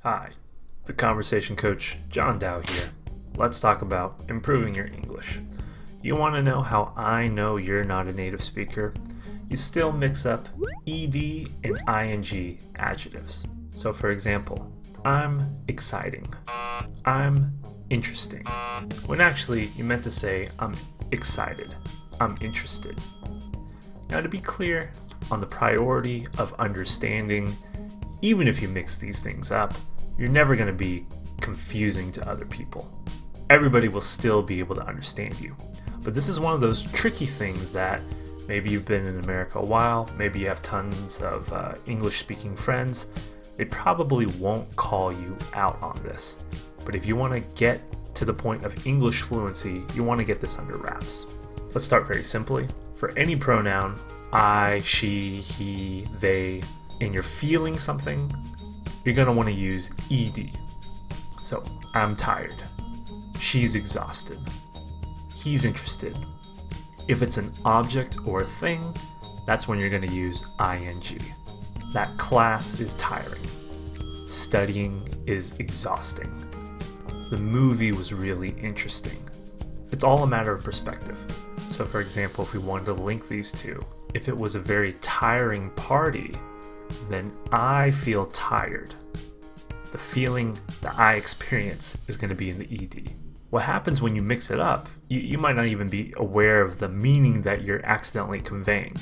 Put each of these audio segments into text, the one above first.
Hi, the conversation coach John Dow here. Let's talk about improving your English. You want to know how I know you're not a native speaker? You still mix up ed and ing adjectives. So for example, I'm exciting. I'm interesting. When actually you meant to say I'm excited. I'm interested. Now to be clear on the priority of understanding, even if you mix these things up, you're never going to be confusing to other people. Everybody will still be able to understand you. But this is one of those tricky things that maybe you've been in America a while, maybe you have tons of English-speaking friends. They probably won't call you out on this. But if you want to get to the point of English fluency, you want to get this under wraps. Let's start very simply. For any pronoun, I, she, he, they, and you're feeling something, you're going to want to use ed. So, I'm tired. She's exhausted. He's interested. If it's an object or a thing, that's when you're going to use ing. That class is tiring. Studying is exhausting. The movie was really interesting. It's all a matter of perspective. So for example, if we wanted to link these two, if it was a very tiring party, then I feel tired. The feeling that I experience is going to be in the ed. What happens when you mix it up, you might not even be aware of the meaning that you're accidentally conveying.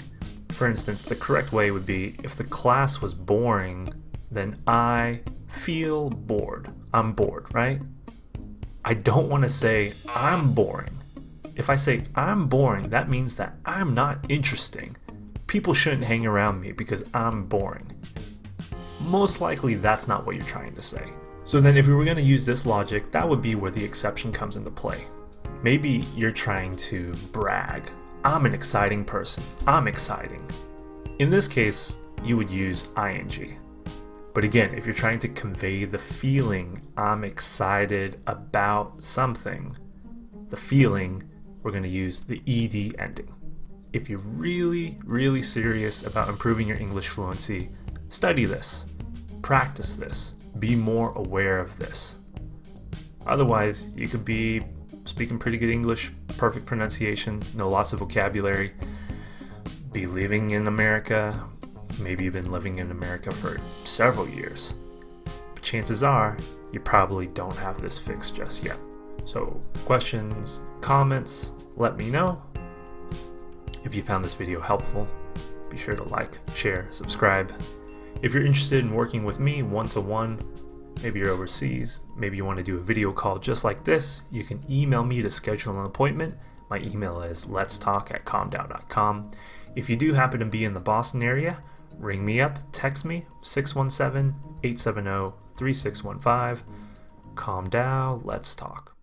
For instance, the correct way would be, if the class was boring, then I feel bored. I'm bored, right? I don't want to say I'm boring. If I say I'm boring, that means that I'm not interesting. People shouldn't hang around me because I'm boring. Most likely that's not what you're trying to say. So then if we were going to use this logic, that would be where the exception comes into play. Maybe you're trying to brag. I'm an exciting person. I'm exciting. In this case, you would use ing. But again, if you're trying to convey the feeling, I'm excited about something, the feeling, we're going to use the ed ending. If you're really, really serious about improving your English fluency, study this, practice this, be more aware of this. Otherwise, you could be speaking pretty good English, perfect pronunciation, know lots of vocabulary, be living in America, maybe you've been living in America for several years. But chances are, you probably don't have this fixed just yet. So, questions, comments, let me know. If you found this video helpful, be sure to like, share, subscribe. If you're interested in working with me one-to-one, maybe you're overseas, maybe you want to do a video call just like this, you can email me to schedule an appointment. My email is letstalk@calmdown.com. If you do happen to be in the Boston area, ring me up, text me, 617-870-3615. Calm down, let's talk.